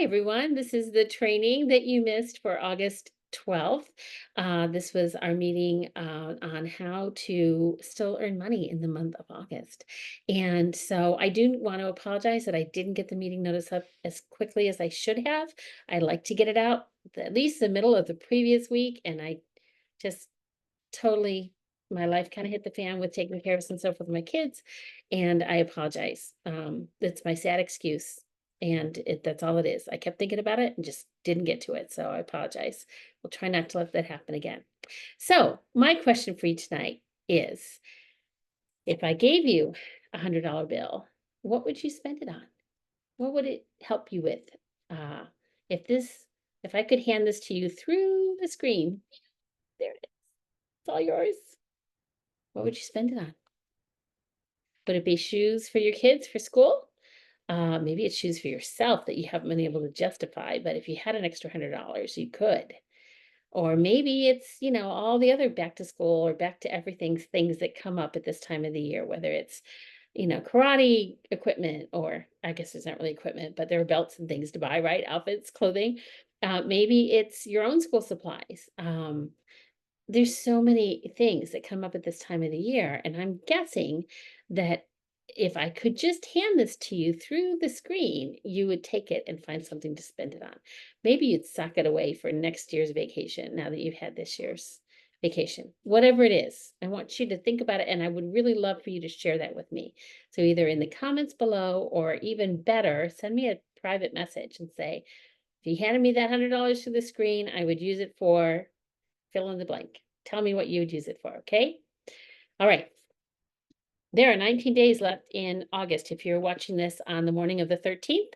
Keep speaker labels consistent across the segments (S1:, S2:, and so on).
S1: Hi, everyone. This is the training that you missed for August 12th. This was our meeting on how to still earn money in the month of August. And so I do want to apologize that I didn't get the meeting notice up as quickly as I should have. I like to get it out at least the middle of the previous week. And I just totally, my life kind of hit the fan with taking care of some stuff with my kids. And I apologize. It's my sad excuse. And that's all it is. I kept thinking about it and just didn't get to it. So I apologize. We'll try not to let that happen again. So, my question for you tonight is if I gave you $100 bill, what would you spend it on? What would it help you with? Uh, if this, if I could hand this to you through the screen, there it is. It's all yours. What would you spend it on? Would it be shoes for your kids for school? Maybe it's shoes for yourself that you haven't been able to justify, but if you had an extra $100, you could. Or maybe it's, all the other back to school or back to everything things that come up at this time of the year, whether it's, karate equipment, or I guess it's not really equipment, but there are belts and things to buy, right? Outfits, clothing. Maybe it's your own school supplies. There's so many things that come up at this time of the year, and I'm guessing that if I could just hand this to you through the screen, you would take it and find something to spend it on. Maybe you'd sock it away for next year's vacation now that you've had this year's vacation. Whatever it is, I want you to think about it, and I would really love for you to share that with me. So either in the comments below, or even better, send me a private message and say, if you handed me that $100 to the screen, I would use it for fill in the blank. Tell me what you would use it for, okay? All right. There are 19 days left in August if you're watching this on the morning of the 13th.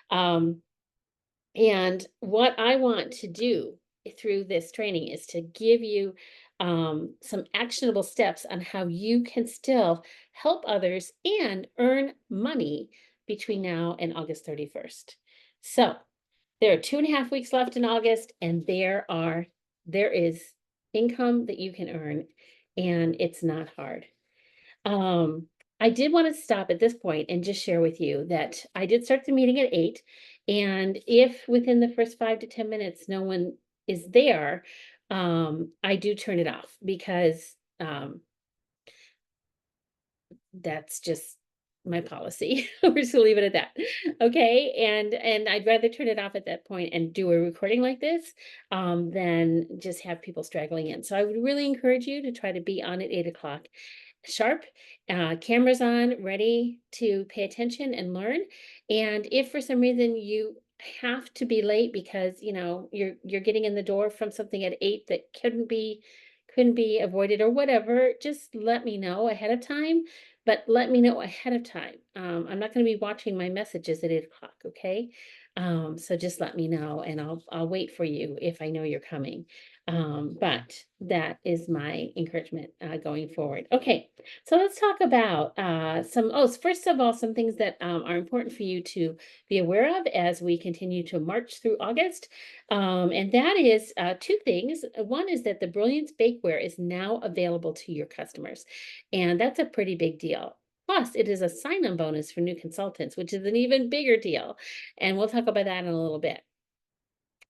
S1: Um, and what I want to do through this training is to give you some actionable steps on how you can still help others and earn money between now and August 31st. So there are 2.5 weeks left in August, and there is income that you can earn, and it's not hard. Um, I did want to stop at this point and just share with you that I did start the meeting at 8. And if within the first 5 to 10 minutes no one is there, I do turn it off because that's just my policy. We're just gonna leave it at that. Okay. And I'd rather turn it off at that point and do a recording like this than just have people straggling in. So I would really encourage you to try to be on at 8 o'clock sharp, cameras on, ready to pay attention and learn. And if for some reason you have to be late because you're getting in the door from something at 8 that couldn't be avoided or whatever, just let me know ahead of time. But let me know ahead of time. I'm not going to be watching my messages at 8 o'clock. Okay. So just let me know, and I'll wait for you if I know you're coming. But that is my encouragement going forward. Okay, so let's talk about first of all, some things that are important for you to be aware of as we continue to march through August. And that is two things. One is that the Brilliance Bakeware is now available to your customers, and that's a pretty big deal. Plus, it is a sign-on bonus for new consultants, which is an even bigger deal. And we'll talk about that in a little bit.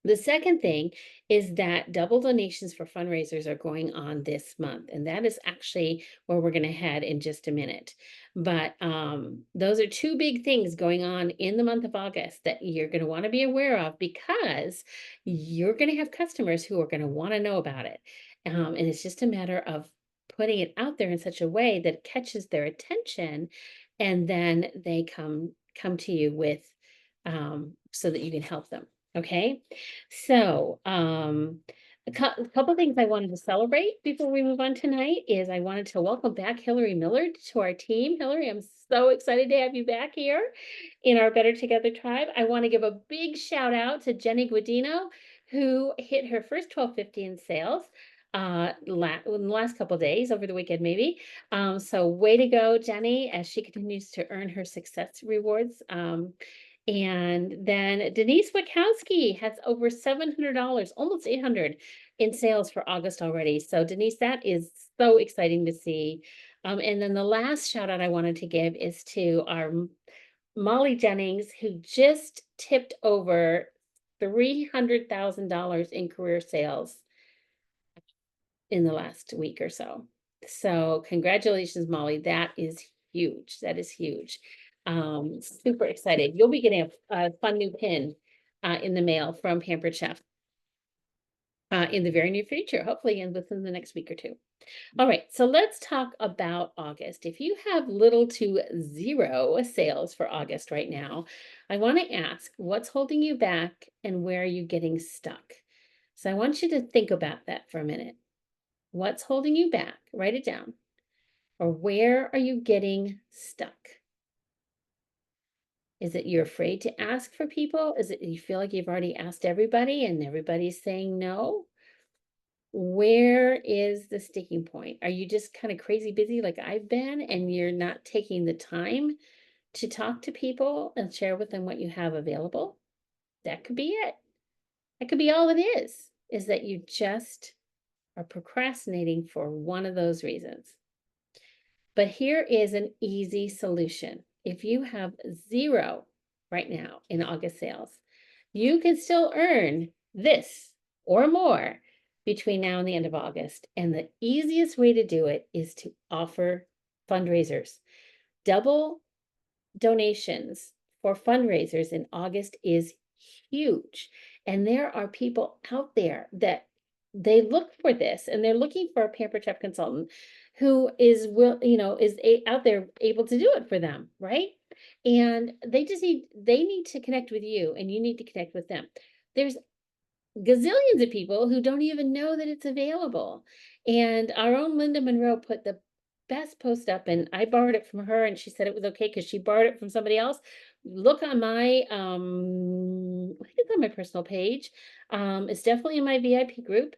S1: The second thing is that double donations for fundraisers are going on this month, and that is actually where we're going to head in just a minute. But those are two big things going on in the month of August that you're going to want to be aware of, because you're going to have customers who are going to want to know about it. And it's just a matter of putting it out there in such a way that it catches their attention, and then they come to you with so that you can help them. Okay. So, a couple things I wanted to celebrate before we move on tonight is I wanted to welcome back Hillary Millard to our team. Hillary, I'm so excited to have you back here in our Better Together tribe. I want to give a big shout out to Jenny Guadino, who hit her first 1250 in sales in the last couple days, over the weekend maybe. So way to go, Jenny, as she continues to earn her success rewards. And then Denise Wachowski has over $700, almost 800 in sales for August already. So Denise, that is so exciting to see. And then the last shout out I wanted to give is to Molly Jennings, who just tipped over $300,000 in career sales in the last week or so. So congratulations, Molly. That is huge. That is huge. Super excited. You'll be getting a fun new pin in the mail from Pampered Chef in the very near future, hopefully in within the next week or two. All right, so let's talk about August. If you have little to zero sales for August right now, I want to ask what's holding you back and where are you getting stuck? So I want you to think about that for a minute. What's holding you back? Write it down. Or where are you getting stuck? Is it you're afraid to ask for people? Is it you feel like you've already asked everybody and everybody's saying no? Where is the sticking point? Are you just kind of crazy busy like I've been and you're not taking the time to talk to people and share with them what you have available? That could be it. That could be all it is that you just are procrastinating for one of those reasons. But here is an easy solution. If you have zero right now in August sales, you can still earn this or more between now and the end of August. And the easiest way to do it is to offer fundraisers. Double donations for fundraisers in August is huge. And there are people out there that they look for this and they're looking for a Pampered Chef consultant who is out there able to do it for them, right? And they need to connect with you and you need to connect with them. There's gazillions of people who don't even know that it's available. And our own Linda Monroe put the best post up, and I borrowed it from her, and she said it was okay because she borrowed it from somebody else. Look on my I think it's on my personal page. It's definitely in my VIP group.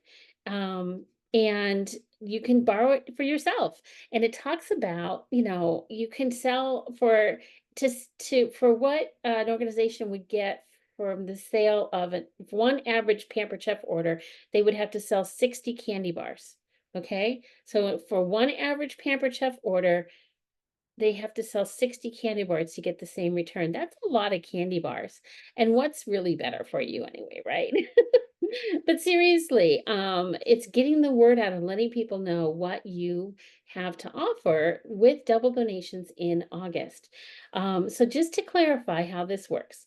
S1: And you can borrow it for yourself. And it talks about, you can sell for for what an organization would get from the sale of one average Pampered Chef order, they would have to sell 60 candy bars. Okay, so for one average Pampered Chef order, they have to sell 60 candy bars to get the same return. That's a lot of candy bars. And what's really better for you anyway, right? But seriously, it's getting the word out and letting people know what you have to offer with double donations in August. So just to clarify how this works,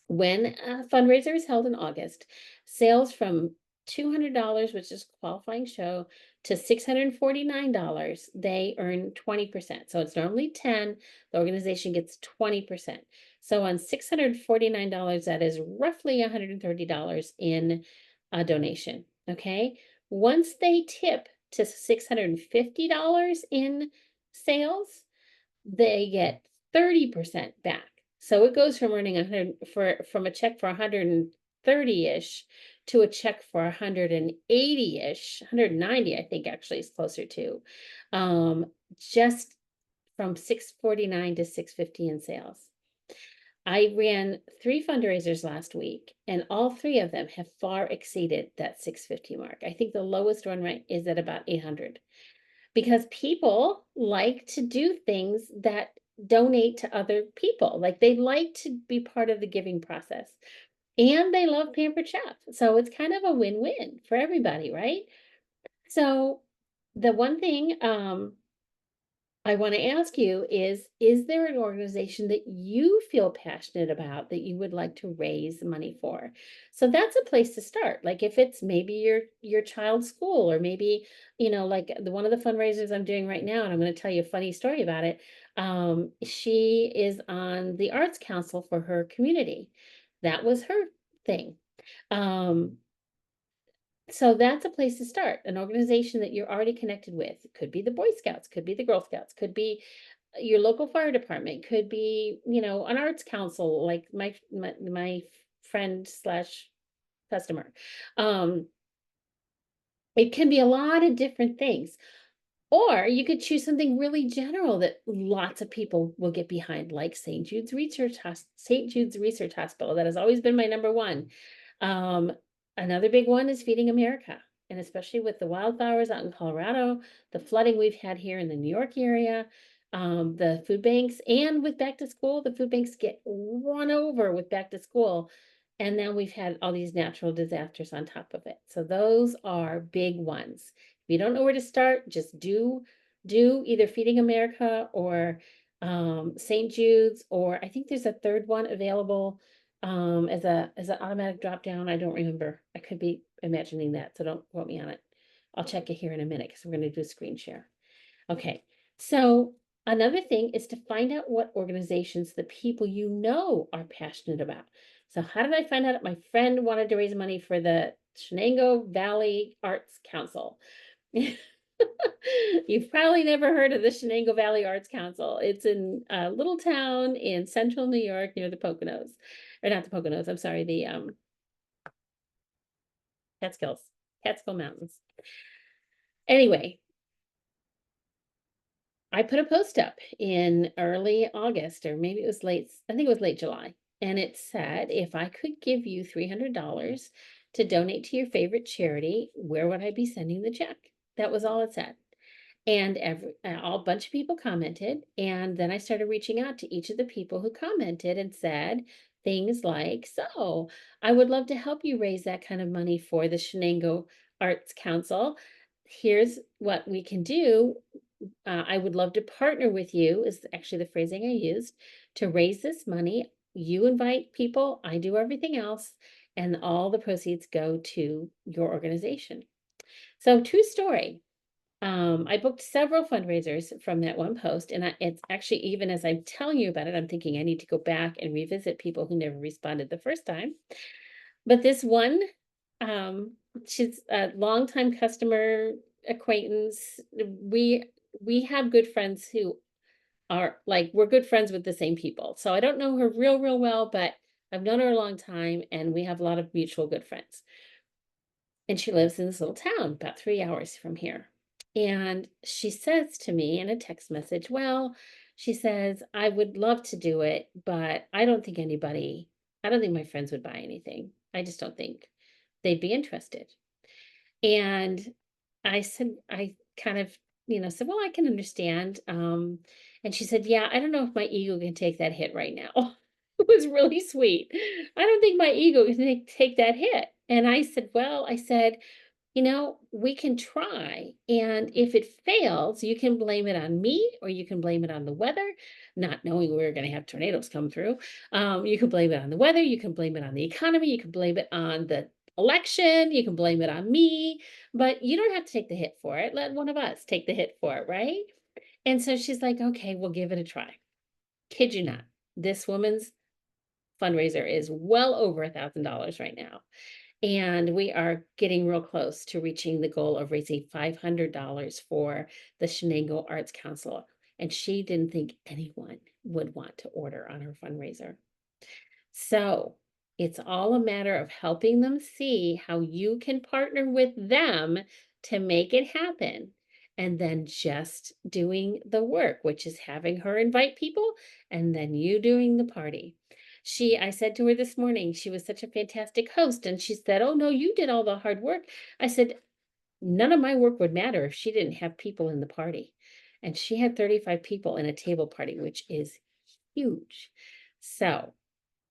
S1: when a fundraiser is held in August, sales from $200, which is qualifying show, to $649, they earn 20%. So it's normally 10, the organization gets 20%. So on $649, that is roughly $130 in a donation. Okay. Once they tip to $650 in sales, they get 30% back. So it goes from earning 100 from a check for 130-ish to a check for 180-ish, 190, I think actually is closer to, just from 649 to 650 in sales. I ran 3 fundraisers last week, and all 3 of them have far exceeded that 650 mark. I think the lowest one right is at about 800 because people like to do things that donate to other people. Like they like to be part of the giving process and they love Pampered Chef. So it's kind of a win-win for everybody, right? So the one thing I want to ask you is there an organization that you feel passionate about that you would like to raise money for? So that's a place to start. Like if it's maybe your child's school, or maybe, like one of the fundraisers I'm doing right now, and I'm going to tell you a funny story about it. She is on the Arts Council for her community. That was her thing. Um, so that's a place to start, an organization that you're already connected with. It could be the Boy Scouts, could be the Girl Scouts, could be your local fire department, could be, an arts council like my friend slash customer. Um, it can be a lot of different things. Or you could choose something really general that lots of people will get behind, like St. Jude's Research Hospital. That has always been my number one. Um, Another big one is Feeding America, and especially with the wildfires out in Colorado, the flooding we've had here in the New York area. the food banks, and with back to school, the food banks get run over with back to school. And then we've had all these natural disasters on top of it. So those are big ones. If you don't know where to start, just do either Feeding America or St. Jude's, or I think there's a third one available as an automatic drop down. I don't remember. I could be imagining that, so don't quote me on it. I'll check it here in a minute because we're going to do a screen share. Okay, so another thing is to find out what organizations the people you know are passionate about. So how did I find out? My friend wanted to raise money for the Shenango Valley Arts Council. You've probably never heard of the Shenango Valley Arts Council. It's in a little town in central New York near the Poconos. Or not the Poconos, I'm sorry, the Catskills, Catskill Mountains. Anyway, I put a post up in early August, or maybe it was late, I think it was late July. And it said, if I could give you $300 to donate to your favorite charity, where would I be sending the check? That was all it said. And a bunch of people commented. And then I started reaching out to each of the people who commented and said things like, so I would love to help you raise that kind of money for the Shenango Arts Council. Here's what we can do. I would love to partner with you, is actually the phrasing I used, to raise this money. You invite people, I do everything else, and all the proceeds go to your organization. So, true story. I booked several fundraisers from that one post, and it's actually, even as I'm telling you about it, I'm thinking I need to go back and revisit people who never responded the first time. But this one, um, she's a longtime customer acquaintance. We have good friends who are like, we're good friends with the same people. So I don't know her real well, but I've known her a long time, and we have a lot of mutual good friends. And she lives in this little town about 3 hours from here. And she says to me in a text message, well, she says, I would love to do it, but I don't think my friends would buy anything. I just don't think they'd be interested. And I said, I kind of, said, well, I can understand. And she said, yeah, I don't know if my ego can take that hit right now. It was really sweet. I don't think my ego can take that hit. And I said, well, I said, we can try. And if it fails, you can blame it on me, or you can blame it on the weather, not knowing we were going to have tornadoes come through. You can blame it on the weather. You can blame it on the economy. You can blame it on the election. You can blame it on me, but you don't have to take the hit for it. Let one of us take the hit for it, right? And so she's like, okay, we'll give it a try. Kid you not. This woman's fundraiser is well over $1,000 right now. And we are getting real close to reaching the goal of raising $500 for the Shenango Arts Council. And she didn't think anyone would want to order on her fundraiser. So it's all a matter of helping them see how you can partner with them to make it happen. And then just doing the work, which is having her invite people and then you doing the party. I said to her this morning, she was such a fantastic host. And she said, oh, no, you did all the hard work. I said, none of my work would matter if she didn't have people in the party. And she had 35 people in a table party, which is huge. So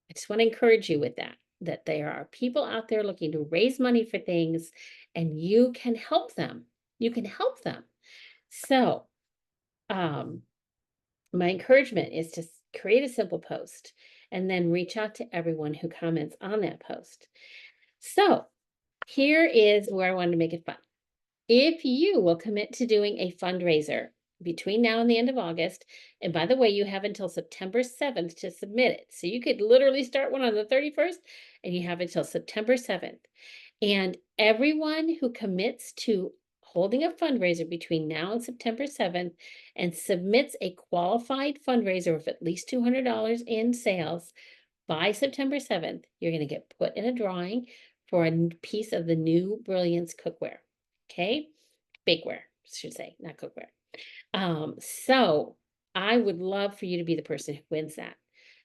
S1: I just want to encourage you with that there are people out there looking to raise money for things, and you can help them. You can help them. So, um, my encouragement is to create a simple post and then reach out to everyone who comments on that post. So, here is where I wanted to make it fun. If you will commit to doing a fundraiser between now and the end of August, and by the way, you have until September 7th to submit it. So you could literally start one on the 31st and you have until September 7th. And everyone who commits to holding a fundraiser between now and September 7th and submits a qualified fundraiser of at least $200 in sales by September 7th, you're going to get put in a drawing for a piece of the new Brilliance cookware. Okay, bakeware, should say, not cookware. So I would love for you to be the person who wins that.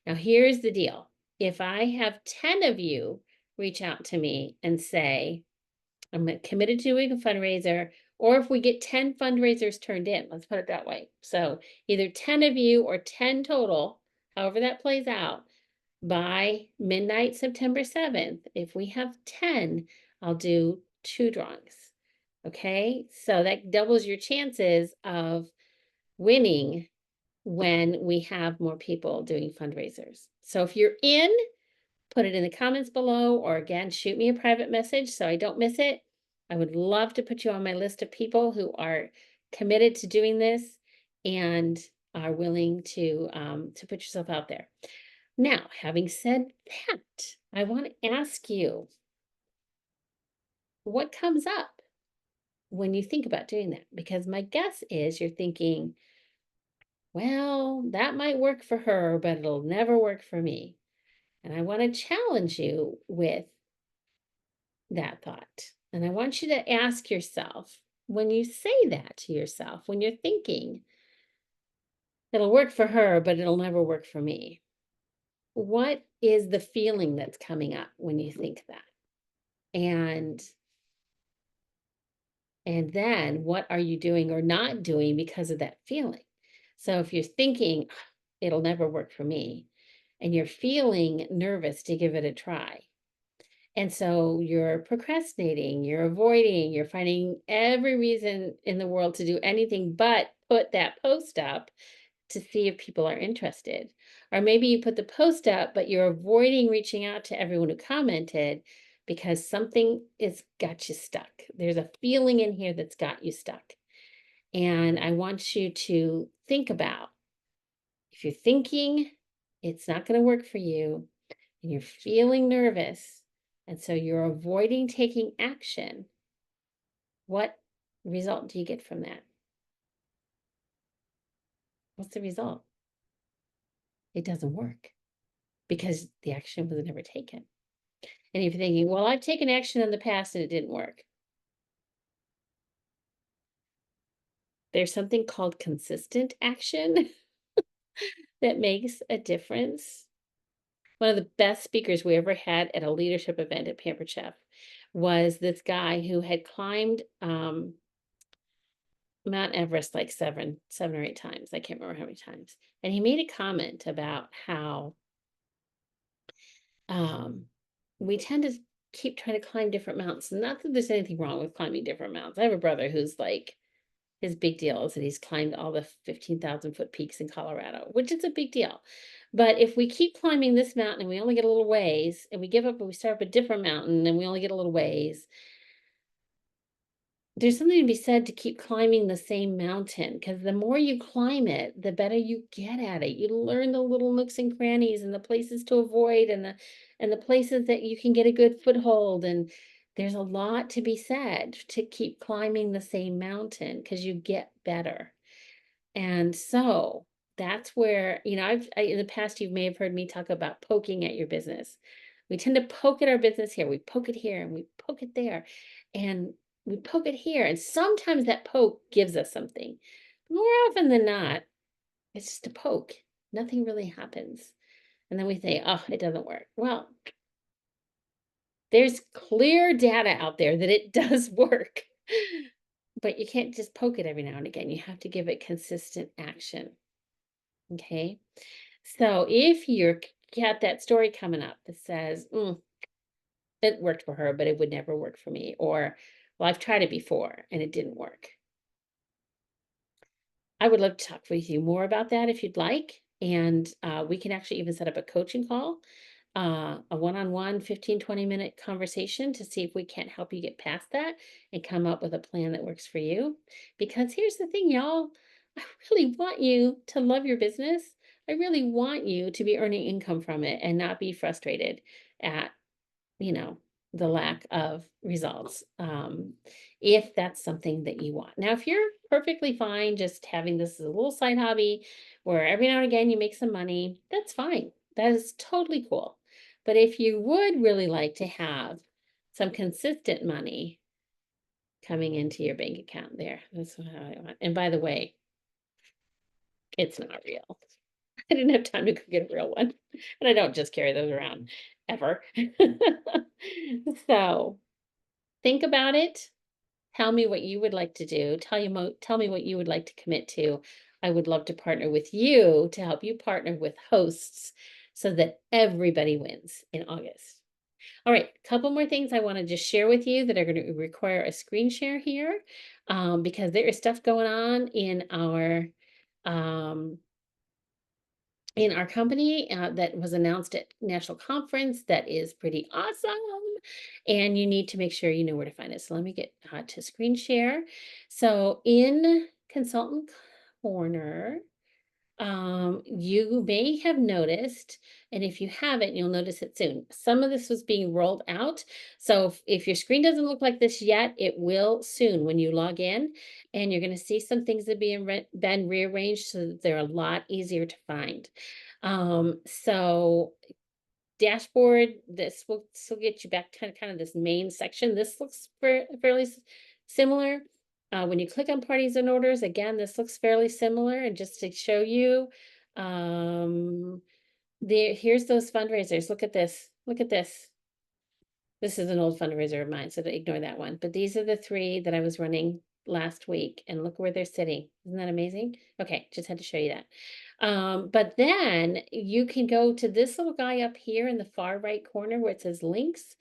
S1: Now, here's the deal. If I have 10 of you reach out to me and say, I'm committed to doing a fundraiser, Or if we get 10 fundraisers turned in, let's put it that way. So either 10 of you or 10 total, however that plays out, by midnight, September 7th. If we have 10, I'll do 2 drawings. Okay, so that doubles your chances of winning when we have more people doing fundraisers. So if you're in, put it in the comments below, or again, shoot me a private message so I don't miss it. I would love to put you on my list of people who are committed to doing this and are willing to put yourself out there. Now, having said that, I want to ask you, what comes up when you think about doing that? Because my guess is you're thinking, well, that might work for her, but it'll never work for me. And I want to challenge you with that thought. And I want you to ask yourself, when you say that to yourself, when you're thinking, it'll work for her, but it'll never work for me, what is the feeling that's coming up when you think that? And and then what are you doing or not doing because of that feeling? So if you're thinking, it'll never work for me, and you're feeling nervous to give it a try, and so you're procrastinating, you're avoiding, you're finding every reason in the world to do anything but put that post up to see if people are interested. Or maybe you put the post up, but you're avoiding reaching out to everyone who commented because something is got you stuck. There's a feeling in here that's got you stuck. And I want you to think about, if you're thinking it's not going to work for you and you're feeling nervous, and so you're avoiding taking action, what result do you get from that? What's the result? It doesn't work because the action was never taken. And if you're thinking, well, I've taken action in the past and it didn't work, there's something called consistent action that makes a difference. One of the best speakers we ever had at a leadership event at Pampered Chef was this guy who had climbed Mount Everest like seven or eight times. I can't remember how many times. And he made a comment about how um, we tend to keep trying to climb different mountains. Not that there's anything wrong with climbing different mountains. I have a brother who's like, his big deal is that he's climbed all the 15,000-foot peaks in Colorado, which is a big deal. But if we keep climbing this mountain and we only get a little ways, and we give up and we start up a different mountain and we only get a little ways, there's something to be said to keep climbing the same mountain, because the more you climb it, the better you get at it. You learn the little nooks and crannies and the places to avoid and the places that you can get a good foothold. And there's a lot to be said to keep climbing the same mountain because you get better. And so that's where, in the past, you may have heard me talk about poking at your business. We tend to poke at our business here. We poke it here and we poke it there. And we poke it here. And sometimes that poke gives us something. More often than not, it's just a poke. Nothing really happens. And then we say, oh, it doesn't work. Well, there's clear data out there that it does work. But you can't just poke it every now and again. You have to give it consistent action. Okay. So if you're got that story coming up that says, it worked for her, but it would never work for me, or, well, I've tried it before and it didn't work. I would love to talk with you more about that if you'd like. And we can actually even set up a coaching call, a one-on-one 15-20 minute conversation to see if we can't help you get past that and come up with a plan that works for you. Because here's the thing, y'all, I really want you to love your business. I really want you to be earning income from it and not be frustrated at, you know, the lack of results, if that's something that you want. Now, if you're perfectly fine just having this as a little side hobby where every now and again you make some money, that's fine. That is totally cool. But if you would really like to have some consistent money coming into your bank account there, that's what I want. And by the way, it's not real. I didn't have time to go get a real one, and I don't just carry those around ever. So think about it. Tell me what you would like to do. Tell me what you would like to commit to. I would love to partner with you to help you partner with hosts so that everybody wins in August. All right, a couple more things I want to just share with you that are going to require a screen share here, because there is stuff going on um, in our company that was announced at national conference that is pretty awesome, and you need to make sure you know where to find it. So let me get to screen share. So in consultant corner, you may have noticed, and if you haven't, you'll notice it soon. Some of this was being rolled out. So if your screen doesn't look like this yet, it will soon when you log in, and you're going to see some things that been rearranged so that they're a lot easier to find. So dashboard, this will still get you back to kind of this main section. This looks fairly similar. When you click on parties and orders, again, this looks fairly similar. And just to show you, um, here's those fundraisers. Look at this. Look at this. This is an old fundraiser of mine, so ignore that one. But these are the three that I was running last week, and look where they're sitting. Isn't that amazing? Okay, just had to show you that. But then you can go to this little guy up here in the far right corner where it says links,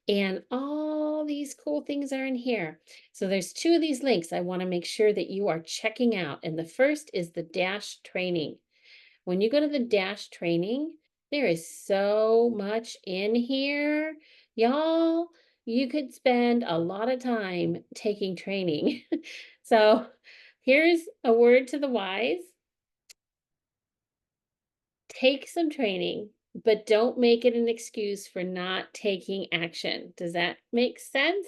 S1: and all these cool things are in here. So there's two of these links I want to make sure that you are checking out. And the first is the Dash training. When you go to the Dash training, there is so much in here. Y'all, you could spend a lot of time taking training. So here's a word to the wise. Take some training, but don't make it an excuse for not taking action. Does that make sense?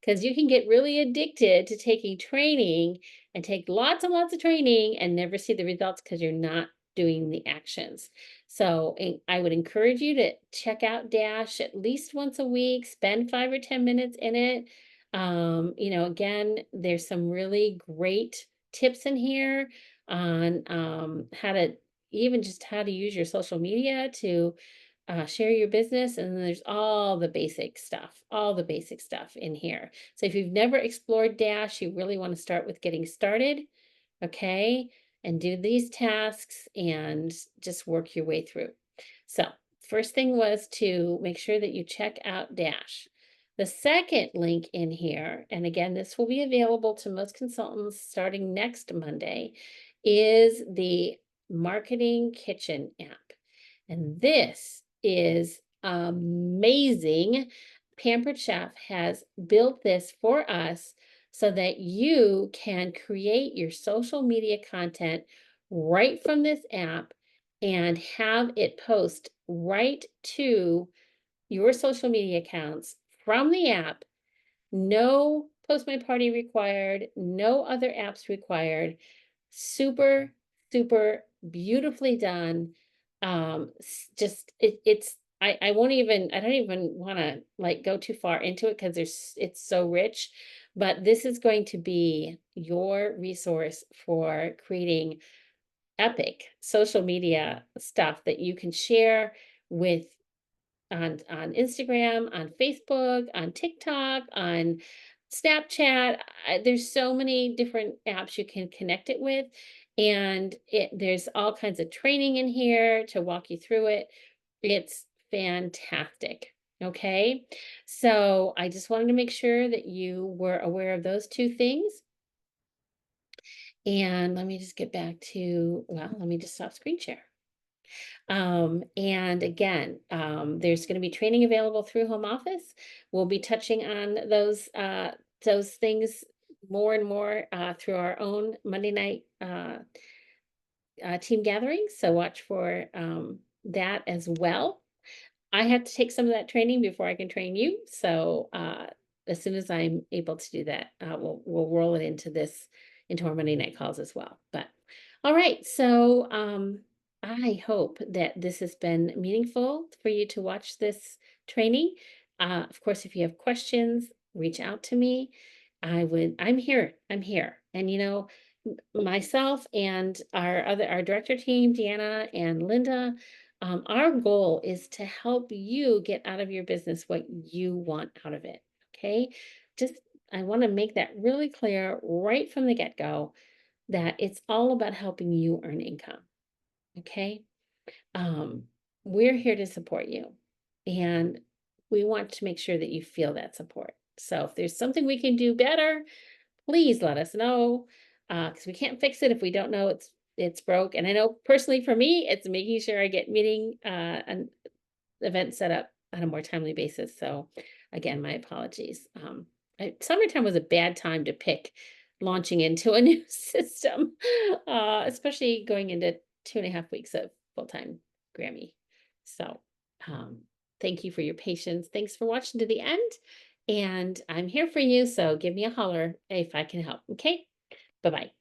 S1: Because you can get really addicted to taking training and take lots and lots of training and never see the results because you're not doing the actions. So I would encourage you to check out Dash at least once a week, spend 5 or 10 minutes in it. Again, there's some really great tips in here on how to even just how to use your social media to share your business. And then there's all the basic stuff in here. So if you've never explored Dash, you really want to start with getting started, okay? And do these tasks and just work your way through. So first thing was to make sure that you check out Dash. The second link in here, and again, this will be available to most consultants starting next Monday, is the Marketing Kitchen app. And this is amazing. Pampered Chef has built this for us so that you can create your social media content right from this app and have it post right to your social media accounts from the app. No Post My Party required, no other apps required. Super, super beautifully done. Just it's I won't even I don't even want to like go too far into it because it's so rich, but this is going to be your resource for creating epic social media stuff that you can share with on Instagram, on Facebook, on TikTok, on Snapchat. There's so many different apps you can connect it with, and there's all kinds of training in here to walk you through it. It's fantastic. Okay, so I just wanted to make sure that you were aware of those two things. And let me just get back to, well, let me just stop screen share. And again, there's going to be training available through home office. We'll be touching on those things more and more through our own Monday night team gatherings. So watch for that as well. I have to take some of that training before I can train you. So as soon as I'm able to do that, we'll roll it into our Monday night calls as well. But all right, so I hope that this has been meaningful for you to watch this training. Of course, if you have questions, reach out to me. I'm here. I'm here. And myself and our director team, Deanna and Linda, our goal is to help you get out of your business what you want out of it. Okay. Just I want to make that really clear right from the get-go that it's all about helping you earn income. Okay. Um, we're here to support you, and we want to make sure that you feel that support. So if there's something we can do better, please let us know, because we can't fix it if we don't know it's broke. And I know personally for me, it's making sure I get meeting an event set up on a more timely basis. So again, my apologies. Summertime was a bad time to pick launching into a new system, especially going into 2.5 weeks of full-time Grammy. So um, thank you for your patience. Thanks for watching to the end. And I'm here for you. So give me a holler if I can help. Okay. Bye bye.